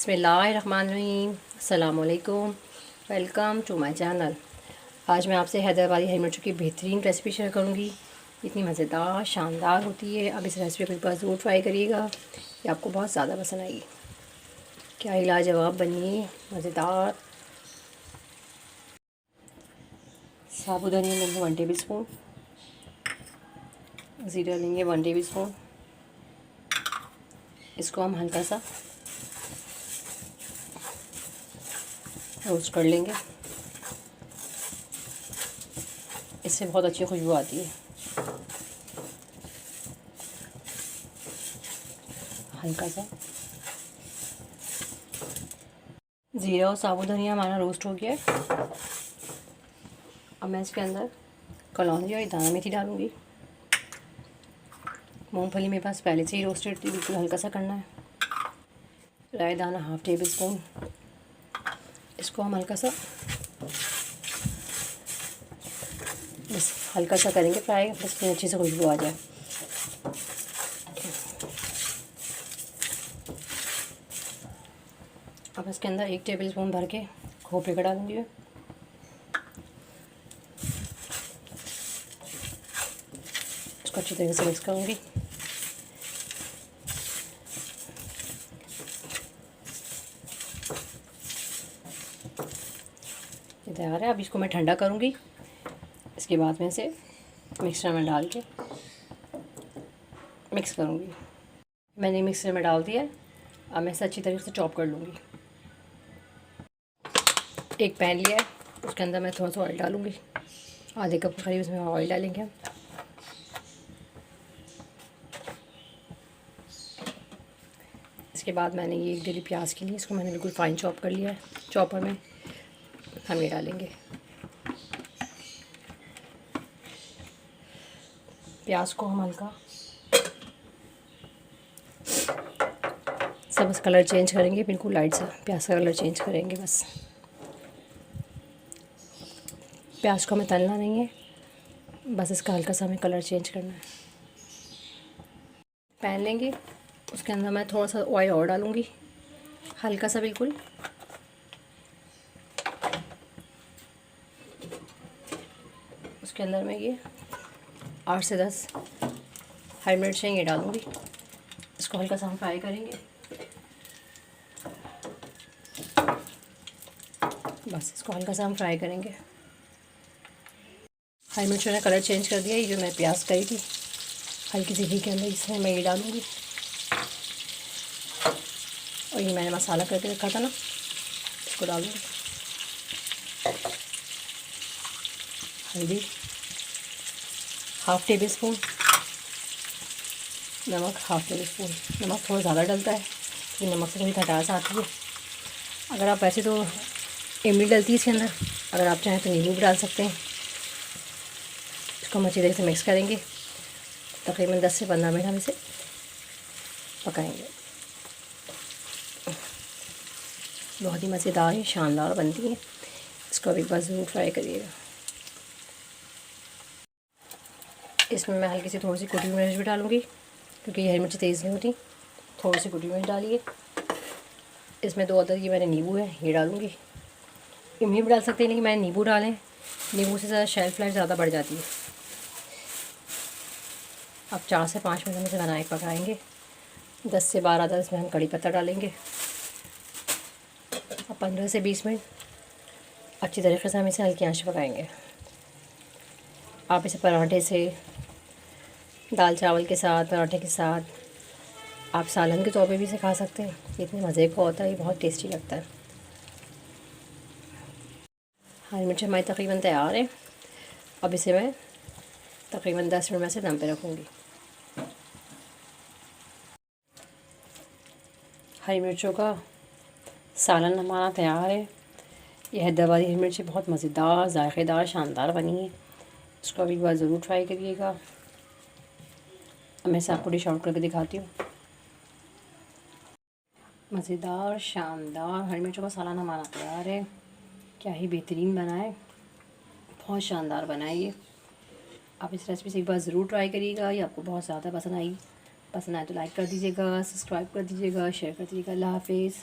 बिस्मिल्लाहिर्रहमानिर्रहीम। अस्सलाम वालेकुम। Welcome to my channel. आज मैं आपसे हैदराबादी हरी मिर्चों की बेहतरीन रेसिपी शेयर करूंगी। इतनी मज़ेदार शानदार होती है। अब इस रेसिपी को एक बार ज़रूर ट्राई करिएगा, ये आपको बहुत ज़्यादा पसंद आएगी। क्या ही लाजवाब बनी है, मज़ेदार। साबुत धनिया लेंगे 1 टेबल स्पून, ज़ीरा लेंगे 1 टेबल स्पून। इसको हम हल्का सा रोस्ट कर लेंगे, इससे बहुत अच्छी खुशबू आती है। हल्का सा ज़ीरा और साबुत धनिया हमारा रोस्ट हो गया है। अब मैं इसके अंदर कलौंजी और दाना मेथी डालूँगी। मूंगफली मेरे पास पहले से ही रोस्टेड थी, बिल्कुल हल्का सा करना है। राई दाना 1/2 टेबल स्पून। इसको हम हल्का सा बस हल्का सा करेंगे फ्राई, बस फिर अच्छी से खुशबू आ जाए। अब इसके अंदर 1 टेबल स्पून भर के खोपरे का डालूंगी। इसको अच्छी तरीके से मिक्स करूँगी। ये तैयार है। अब इसको मैं ठंडा करूँगी। इसके बाद में इसे मिक्सर में डाल के मिक्स करूँगी। मैंने मिक्सर में डाल दिया है। अब मैं इसे अच्छी तरीके से चॉप कर लूँगी। एक पैन लिया है, उसके अंदर मैं थोड़ा सा ऑयल डालूँगी। आधे कप करीब इसमें ऑयल डालेंगे हम। इसके बाद मैंने ये 1 डेली प्याज के लिए इसको मैंने बिल्कुल फाइन चॉप कर लिया है। चॉपर में हम ये डालेंगे। प्याज को हम हल्का सब बस कलर चेंज करेंगे, बिल्कुल लाइट सा प्याज का कलर चेंज करेंगे बस। प्याज को हमें तलना नहीं है, बस इसका हल्का सा हमें कलर चेंज करना है। पैन लेंगे, उसके अंदर मैं थोड़ा सा ऑयल और डालूँगी, हल्का सा बिल्कुल। उसके अंदर मैं ये 8 से 10 हरी मिर्चें ये डालूँगी। इसको हल्का सा हम फ्राई करेंगे। बस इसको हल्का सा हम फ्राई करेंगे। हरी मिर्चों ने कलर चेंज कर दिया। ये जो मैं प्याज करी थी हल्की सी घी के अंदर, इसमें मैं ये डालूँगी। और ये मैंने मसाला करके रखा था ना, इसको डालूँगी। हल्दी 1/2 टेबल स्पून, नमक 1/2 टेबल स्पून। नमक थोड़ा ज़्यादा डलता है क्योंकि नमक से थोड़ी खटास आती है। अगर आप वैसे तो इमली डलती है इसके अंदर, अगर आप चाहें तो नींबू भी डाल सकते हैं। इसको हम अच्छी तरह से मिक्स करेंगे। तकरीबन 10 से 15 मिनट हम इसे पकाएंगे। बहुत ही मज़ेदार शानदार बनती है। इसको अब एक बार ज़रूर ट्राई करिएगा। इसमें मैं हल्की सी थोड़ी सी कुटी हुई मिर्च भी डालूँगी क्योंकि ये हरी मिर्च तेज़ नहीं होती। थोड़ी सी कुटी मिर्च डालिए। इसमें 2 अदर की मैंने नींबू है ये डालूँगी। इमली भी डाल सकते हैं, लेकिन मैंने नींबू डालें। नींबू से ज़्यादा शेल्फ लाइफ ज़्यादा बढ़ जाती है। अब 4 से 5 मिनट में इसे पकाएंगे। 10 से 12 अदर इसमें हम कड़ी पत्ता डालेंगे। अब 15 से 20 मिनट अच्छी तरीके से हम इसे हल्की आंच पकाएंगे। आप इसे पराठे से, दाल चावल के साथ, पराठे के साथ, आप सालन के तौर पे भी इसे खा सकते हैं। इतने मज़े का होता है, ये बहुत टेस्टी लगता है। हरी मिर्च हमारी तकरीबन तैयार है। अब इसे मैं तकरीबन 10 मिनट में से दम पे रखूँगी। हरी मिर्चों का सालन हमारा तैयार है। यह हैदराबादी हरी मिर्ची बहुत मज़ेदार, जायकेदार, शानदार बनी है। इसको अब एक बार ज़रूर ट्राई करिएगा। अब मैं इसे आपको डिश आउट करके दिखाती हूँ। मज़ेदार शानदार हरी मिर्चों का सालन हमारा तैयार है। क्या ही बेहतरीन बना है, बहुत शानदार बना है ये। आप इस रेसिपी से एक बार ज़रूर ट्राई करिएगा, ये आपको बहुत ज़्यादा पसंद आएगी। पसंद आए तो लाइक कर दीजिएगा, सब्सक्राइब कर दीजिएगा, शेयर कर दीजिएगा। अल्लाह हाफिज़।